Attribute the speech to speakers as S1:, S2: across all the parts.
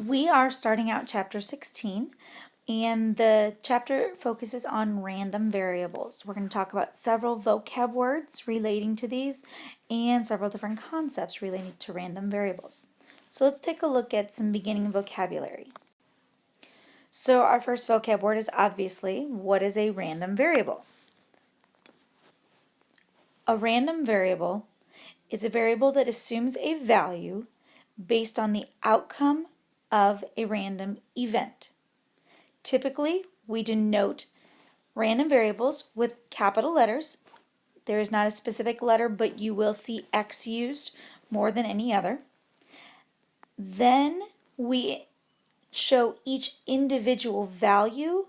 S1: We are starting out chapter 16, and the chapter focuses on random variables. We're going to talk about several vocab words relating to these and several different concepts relating to random variables. So let's take a look at some beginning vocabulary. So our first vocab word is obviously, what is a random variable? A random variable is a variable that assumes a value based on the outcome of a random event. Typically, we denote random variables with capital letters. There is not a specific letter, but you will see X used more than any other. Then we show each individual value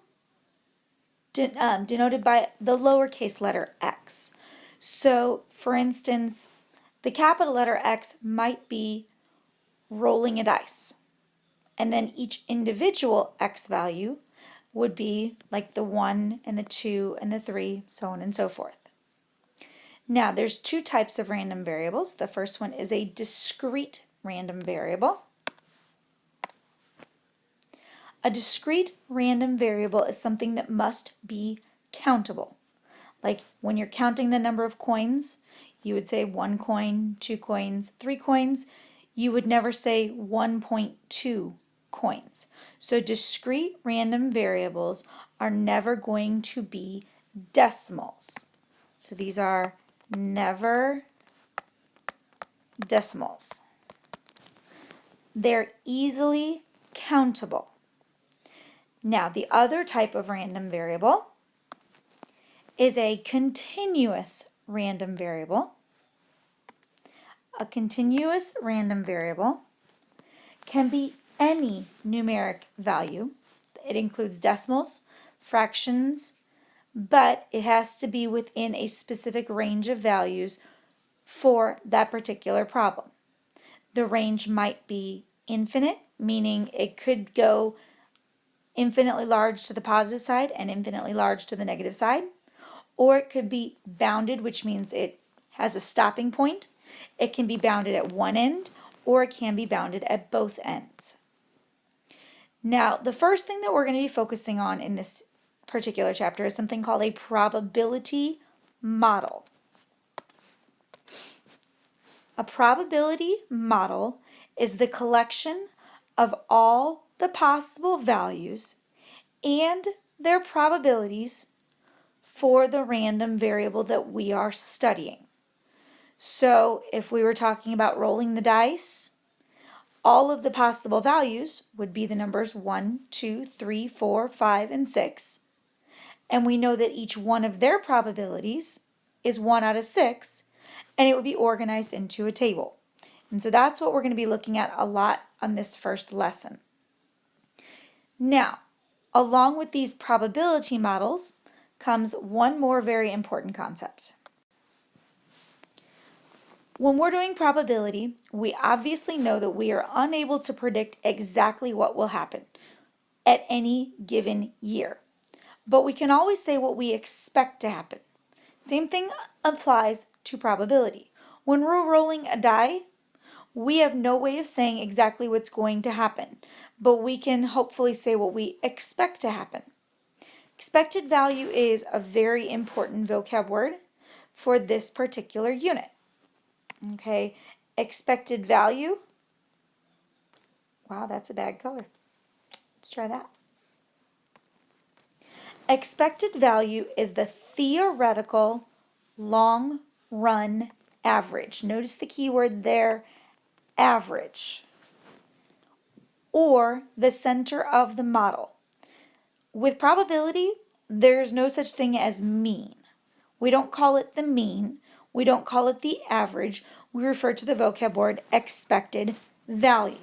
S1: denoted by the lowercase letter x. So, for instance, the capital letter X might be rolling a dice. And then each individual X value would be like the 1 and the 2 and the 3, so on and so forth. Now, there's two types of random variables. The first one is a discrete random variable. A discrete random variable is something that must be countable. Like when you're counting the number of coins, you would say 1 coin, 2 coins, 3 coins. You would never say 1.2 coins. So discrete random variables are never going to be decimals. So these are never decimals. They're easily countable. Now, the other type of random variable is a continuous random variable. A continuous random variable can be any numeric value. It includes decimals, fractions, but it has to be within a specific range of values for that particular problem. The range might be infinite, meaning it could go infinitely large to the positive side and infinitely large to the negative side, or it could be bounded, which means it has a stopping point. It can be bounded at one end, or it can be bounded at both ends. Now, the first thing that we're going to be focusing on in this particular chapter is something called a probability model. A probability model is the collection of all the possible values and their probabilities for the random variable that we are studying. So if we were talking about rolling the dice, all of the possible values would be the numbers 1, 2, 3, 4, 5, and 6. And we know that each one of their probabilities is 1 out of 6, and it would be organized into a table. And so that's what we're going to be looking at a lot on this first lesson. Now, along with these probability models comes one more very important concept. When we're doing probability, we obviously know that we are unable to predict exactly what will happen at any given year. But we can always say what we expect to happen. Same thing applies to probability. When we're rolling a die, we have no way of saying exactly what's going to happen, but we can hopefully say what we expect to happen. Expected value is a very important vocab word for this particular unit. Okay, expected value. Wow, that's a bad color. Let's try that. Expected value is the theoretical long-run average. Notice the key word there, average, or the center of the model. With probability, there's no such thing as mean. We don't call it the mean. We don't call it the average. We refer to the vocab word expected value.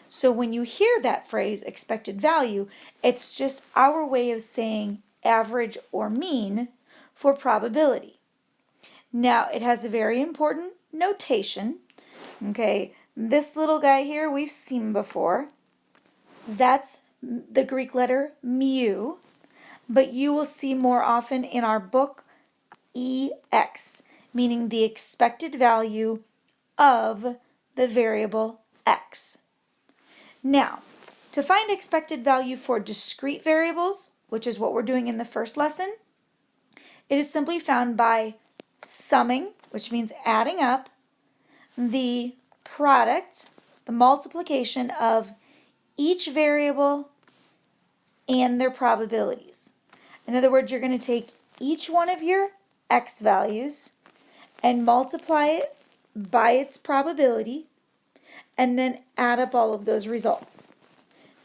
S1: So when you hear that phrase, expected value, it's just our way of saying average or mean for probability. Now, it has a very important notation. Okay, this little guy here we've seen before. That's the Greek letter mu, but you will see more often in our book EX, meaning the expected value of the variable x. Now, To find expected value for discrete variables, which is what we're doing in the first lesson, it is simply found by summing, which means adding up, the product, the multiplication of each variable and their probabilities. In other words, you're going to take each one of your x values and multiply it by its probability and then add up all of those results.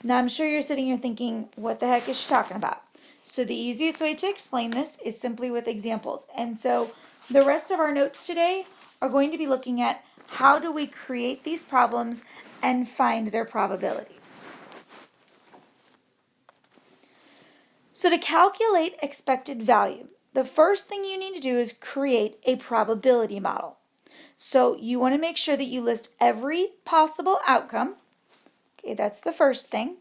S1: Now I'm sure you're sitting here thinking, what the heck is she talking about? So the easiest way to explain this is simply with examples. And so the rest of our notes today are going to be looking at how do we create these problems and find their probabilities. So to calculate expected value, the first thing you need to do is create a probability model. So you want to make sure that you list every possible outcome. Okay, that's the first thing.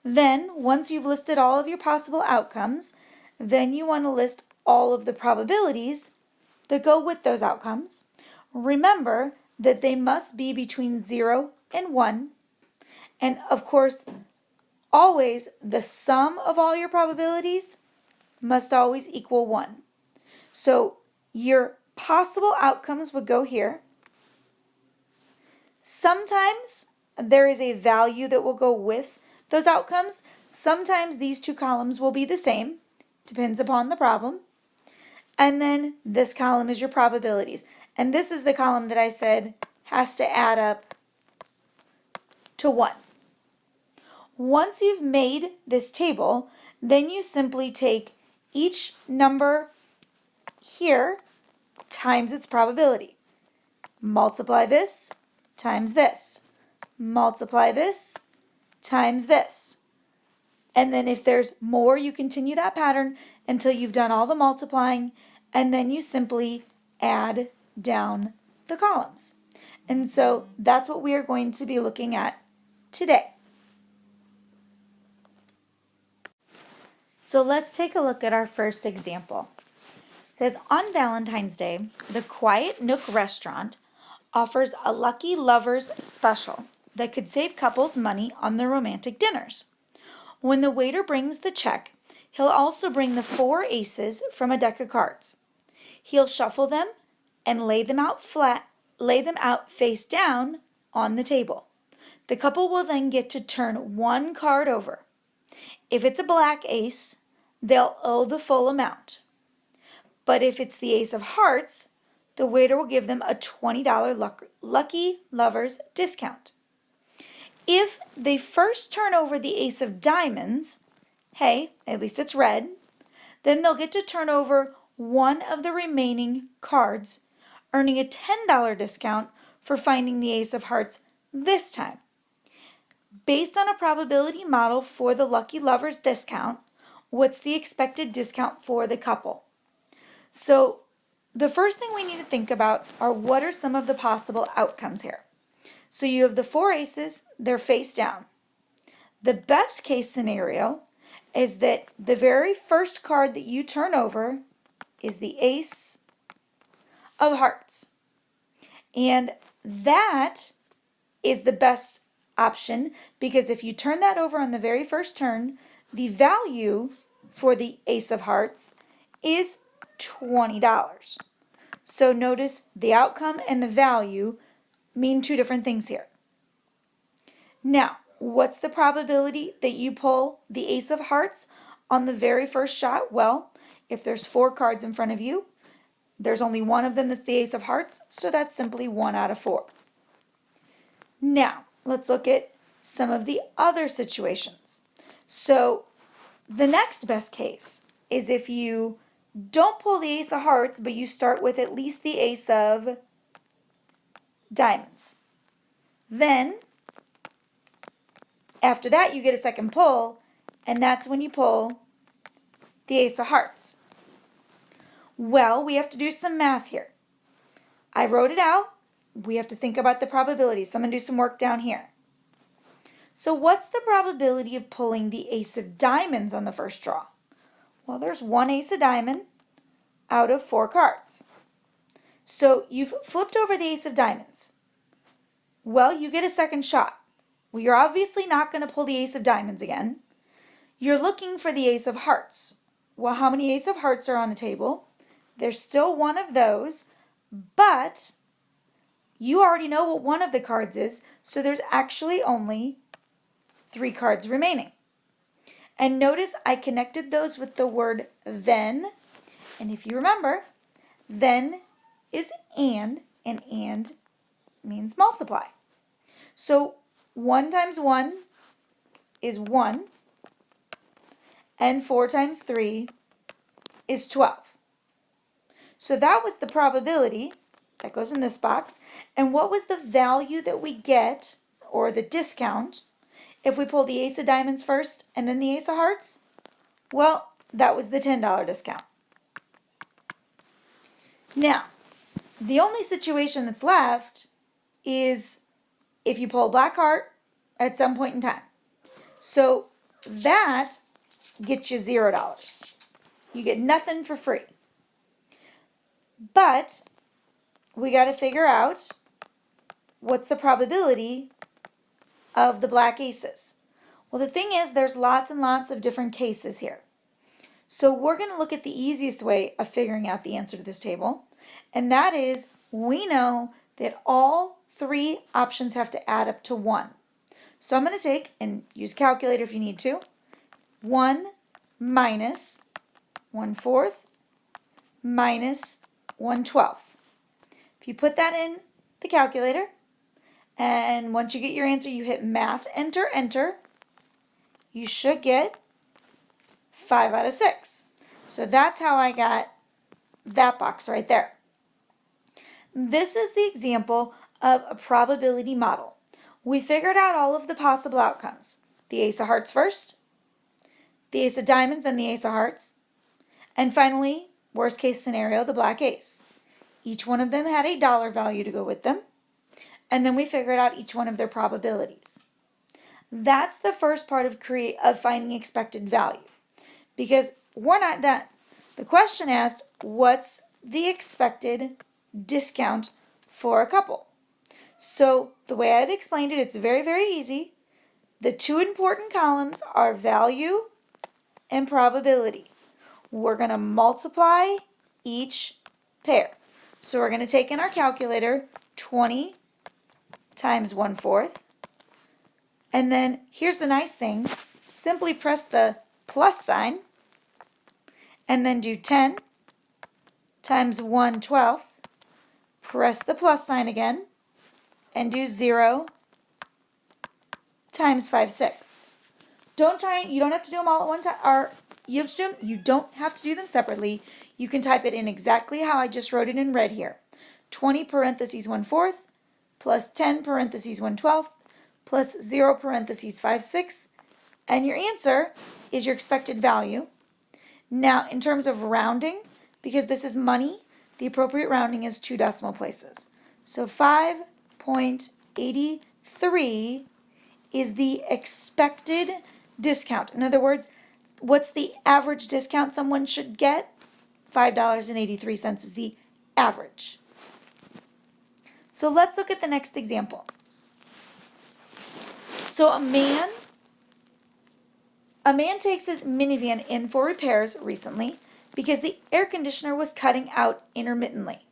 S1: Then, once you've listed all of your possible outcomes, then you want to list all of the probabilities that go with those outcomes. Remember that they must be between 0 and 1. And of course, always the sum of all your probabilities must always equal 1. So your possible outcomes would go here. Sometimes there is a value that will go with those outcomes. Sometimes these two columns will be the same, depends upon the problem. And then this column is your probabilities. And this is the column that I said has to add up to 1. Once you've made this table, then you simply take each number here times its probability. Multiply this times this. Multiply this times this. And then if there's more, you continue that pattern until you've done all the multiplying, and then you simply add down the columns. And so that's what we are going to be looking at today. So let's take a look at our first example. It says, on Valentine's Day, the Quiet Nook restaurant offers a lucky lovers special that could save couples money on their romantic dinners. When the waiter brings the check, he'll also bring the 4 aces from a deck of cards. He'll shuffle them and lay them out face down on the table. The couple will then get to turn 1 card over. If it's a black ace, they'll owe the full amount. But if it's the ace of hearts, the waiter will give them a $20 lucky lovers discount. If they first turn over the ace of diamonds, hey, at least it's red, then they'll get to turn over one of the remaining cards, earning a $10 discount for finding the ace of hearts this time. Based on a probability model for the lucky lovers discount, what's the expected discount for the couple? So the first thing we need to think about are what are some of the possible outcomes here. So you have the 4 aces, they're face down. The best case scenario is that the very first card that you turn over is the ace of hearts. And that is the best option because if you turn that over on the very first turn, the value for the ace of hearts is $20. So notice the outcome and the value mean 2 different things here. Now, what's the probability that you pull the ace of hearts on the very first shot? Well, if there's 4 cards in front of you, there's only one of them that's the ace of hearts, so that's simply 1 out of 4. Now, let's look at some of the other situations. So, the next best case is if you don't pull the ace of hearts, but you start with at least the ace of diamonds. Then, after that, you get a second pull, and that's when you pull the ace of hearts. Well, we have to do some math here. I wrote it out. We have to think about the probabilities. So I'm going to do some work down here. So what's the probability of pulling the ace of diamonds on the first draw? Well, there's 1 ace of diamond out of 4 cards. So you've flipped over the ace of diamonds. Well, you get a second shot. Well, you're obviously not going to pull the ace of diamonds again. You're looking for the ace of hearts. Well, how many ace of hearts are on the table? There's still one of those, but you already know what one of the cards is, so there's actually only 3 cards remaining. And notice I connected those with the word then, and if you remember, then is and means multiply. So 1 times 1 is 1, and 4 times 3 is 12. So that was the probability that goes in this box. And what was the value that we get, or the discount, if we pull the ace of diamonds first and then the ace of hearts? Well, that was the $10 discount. Now, the only situation that's left is if you pull a black heart at some point in time. So that gets you $0. You get nothing for free. But we got to figure out what's the probability of the black aces. Well, the thing is, there's lots and lots of different cases here. So we're going to look at the easiest way of figuring out the answer to this table, and that is we know that all 3 options have to add up to 1. So I'm going to take, and use calculator if you need to, 1 minus 1/4 minus 1/12. If you put that in the calculator, and once you get your answer, you hit math, enter, enter, you should get 5 out of 6. So that's how I got that box right there. This is the example of a probability model. We figured out all of the possible outcomes. The ace of hearts first, the ace of diamonds, then the ace of hearts, and finally, worst case scenario, the black ace. Each one of them had a dollar value to go with them, and then we figured out each one of their probabilities. That's the first part of finding expected value, because we're not done. The question asked, what's the expected discount for a couple? So the way I'd explained it, it's very, very easy. The 2 important columns are value and probability. We're going to multiply each pair. So we're going to take in our calculator 20 times 1/4. And then here's the nice thing. Simply press the plus sign and then do 10 times 1/12. Press the plus sign again and do 0 times 5/6. Don't try, you don't have to do them all at one time, or you don't have to do them separately. You can type it in exactly how I just wrote it in red here. 20 parentheses 1/4 plus 10 parentheses 1/12 plus 0 parentheses 5/6, and your answer is your expected value. Now, in terms of rounding, because this is money, the appropriate rounding is 2 decimal places. So 5.83 is the expected discount. In other words, what's the average discount someone should get? $5.83 is the average. So let's look at the next example. So a man takes his minivan in for repairs recently because the air conditioner was cutting out intermittently.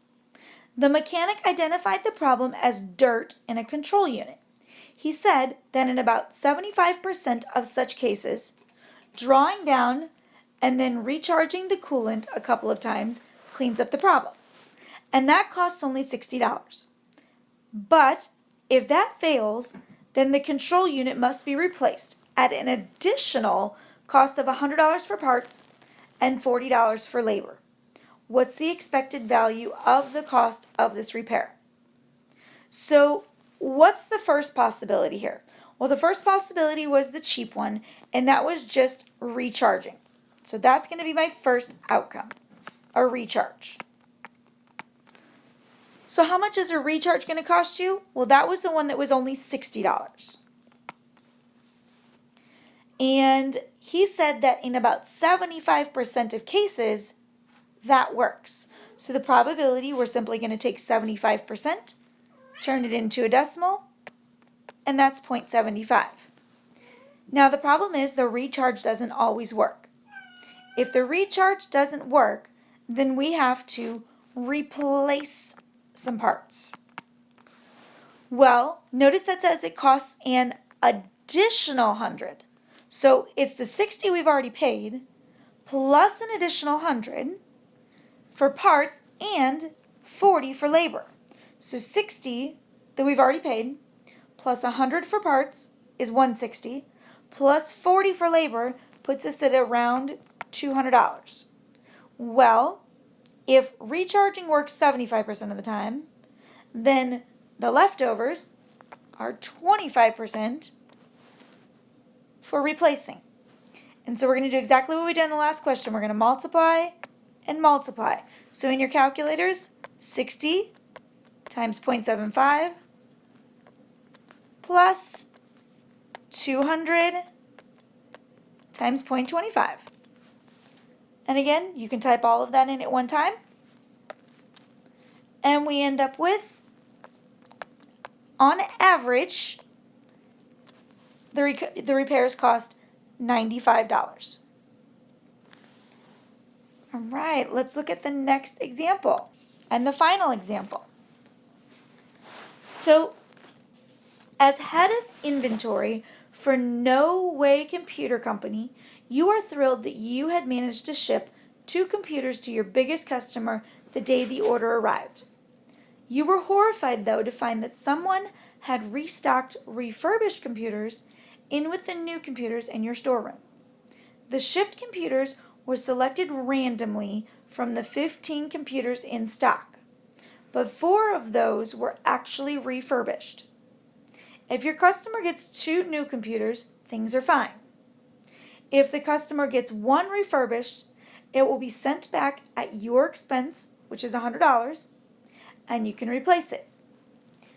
S1: The mechanic identified the problem as dirt in a control unit. He said that in about 75% of such cases, drawing down and then recharging the coolant a couple of times cleans up the problem. And that costs only $60. But if that fails, then the control unit must be replaced at an additional cost of $100 for parts and $40 for labor. What's the expected value of the cost of this repair? So what's the first possibility here? Well, the first possibility was the cheap one, and that was just recharging. So that's going to be my first outcome, a recharge. So how much is a recharge going to cost you? Well, that was the one that was only $60. And he said that in about 75% of cases, that works. So the probability, we're simply going to take 75%, turn it into a decimal, and that's 0.75. Now the problem is the recharge doesn't always work. If the recharge doesn't work, then we have to replace some parts. Well, notice that says it costs an additional 100. So it's the 60 we've already paid plus an additional 100 for parts and 40 for labor. So 60 that we've already paid plus 100 for parts is 160 plus 40 for labor puts us at around $200. Well, if recharging works 75% of the time, then the leftovers are 25% for replacing. And so we're going to do exactly what we did in the last question. We're going to multiply and multiply. So in your calculators, 60 times 0.75 plus 200 times 0.25. And again, you can type all of that in at one time. And we end up with, on average, the repairs cost $95. All right, let's look at the next example and the final example. So, as head of inventory for No Way Computer Company, you are thrilled that you had managed to ship 2 computers to your biggest customer the day the order arrived. You were horrified, though, to find that someone had restocked refurbished computers in with the new computers in your storeroom. The shipped computers were selected randomly from the 15 computers in stock, but 4 of those were actually refurbished. If your customer gets 2 new computers, things are fine. If the customer gets 1 refurbished, it will be sent back at your expense, which is $100, and you can replace it.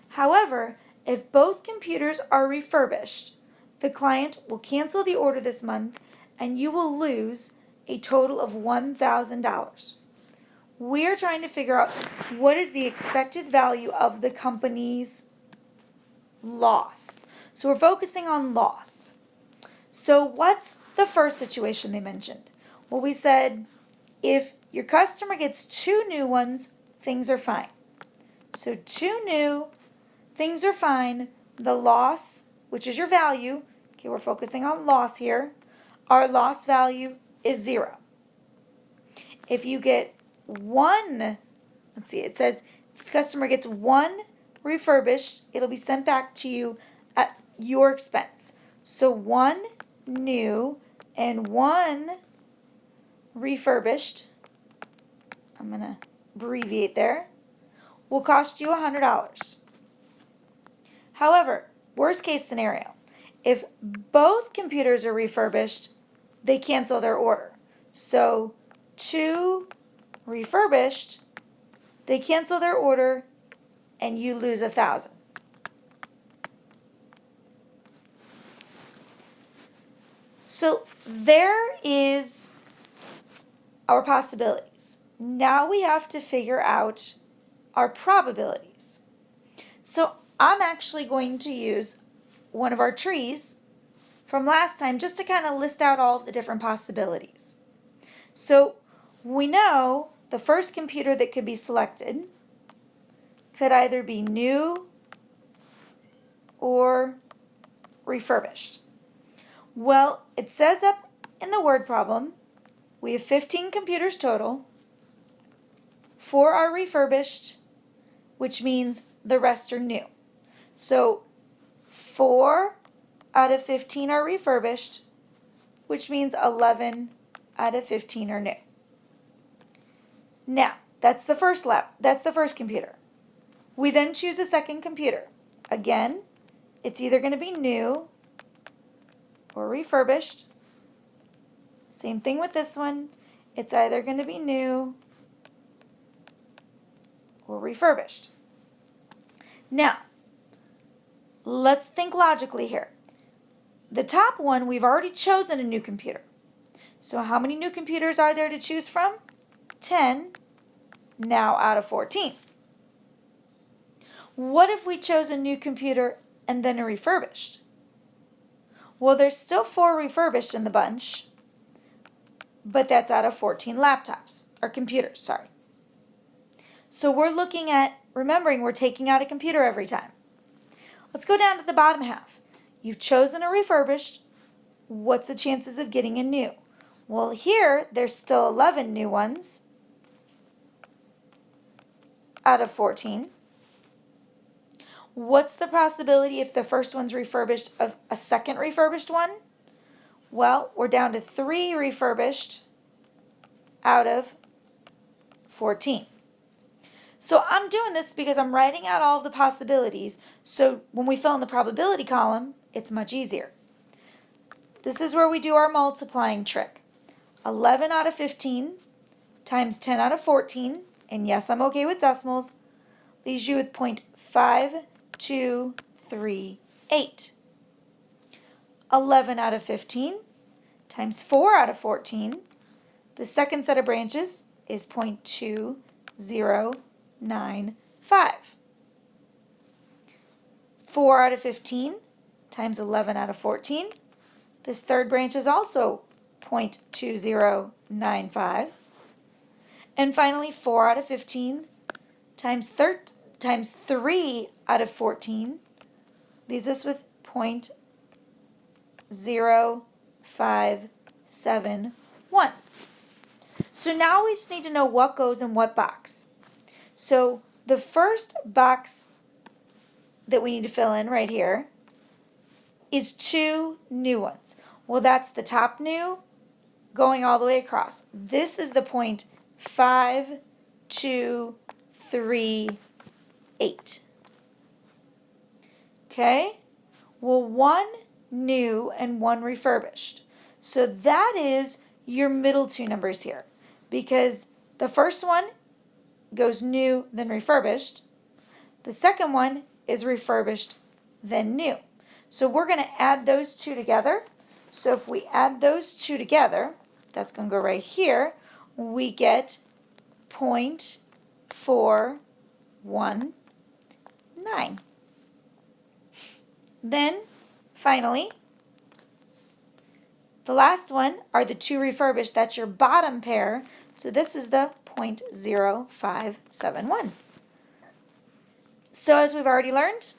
S1: However, if both computers are refurbished, the client will cancel the order this month and you will lose a total of $1,000. We are trying to figure out what is the expected value of the company's loss. So we're focusing on loss. So what's the first situation they mentioned? Well, we said if your customer gets 2 new ones, things are fine. So 2 new, things are fine. The loss, which is your value, okay, we're focusing on loss here. Our loss value is 0. If you get 1, let's see, it says if the customer gets 1 refurbished, it'll be sent back to you at your expense. So 1 new and 1 refurbished, I'm going to abbreviate there, will cost you $100. However, worst case scenario, if both computers are refurbished, they cancel their order. So 2 refurbished, they cancel their order and you lose $1,000. So there is our possibilities. Now we have to figure out our probabilities. So I'm actually going to use one of our trees from last time just to kind of list out all of the different possibilities. So we know the first computer that could be selected could either be new or refurbished. Well, it says up in the word problem, we have 15 computers total. 4 are refurbished, which means the rest are new. So 4 out of 15 are refurbished, which means 11 out of 15 are new. Now, that's the first computer. We then choose a second computer. Again, it's either going to be new or refurbished. Same thing with this one. It's either going to be new or refurbished. Now, let's think logically here. The top one, we've already chosen a new computer. So how many new computers are there to choose from? 10 now out of 14. What if we chose a new computer and then a refurbished. Well, there's still 4 refurbished in the bunch, but that's out of 14 laptops, or computers, sorry. So we're looking at, remembering we're taking out a computer every time. Let's go down to the bottom half. You've chosen a refurbished. What's the chances of getting a new? Well, here, there's still 11 new ones out of 14. What's the possibility if the first one's refurbished of a second refurbished one? Well, we're down to 3 refurbished out of 14. So I'm doing this because I'm writing out all of the possibilities, so when we fill in the probability column, it's much easier. This is where we do our multiplying trick. 11 out of 15 times 10 out of 14, and yes, I'm okay with decimals, leaves you with 0.5238. 11 out of 15 times 4 out of 14, the second set of branches is 0.2095. 4 out of 15 times 11 out of 14, this third branch is also 0.2095. And finally, 4 out of 15 times 3 out of 14 leaves us with 0.0571. So now we just need to know what goes in what box. So the first box that we need to fill in right here is 2 new ones. Well, that's the top new going all the way across. This is the 0.5238. Okay? Well, 1 new and 1 refurbished. So that is your middle 2 numbers here, because the first one goes new, then refurbished. The second one is refurbished, then new. So we're going to add those 2 together. So if we add those 2 together, that's going to go right here, we get 0.419. Then, finally, the last one are the 2 refurbished. That's your bottom pair. So this is the 0.0571. So as we've already learned,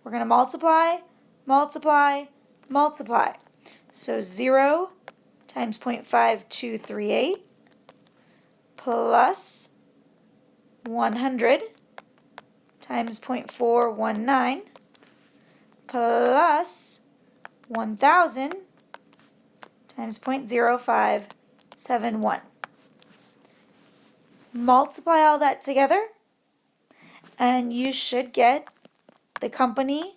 S1: we're going to multiply, multiply, multiply. So 0 times 0.5238 plus 100 times 0.419 plus 1,000 times 0.0571. Multiply all that together, and you should get the company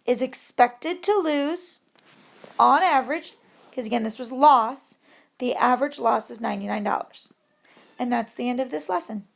S1: is expected to lose, on average, because again, this was loss, the average loss is $99. And that's the end of this lesson.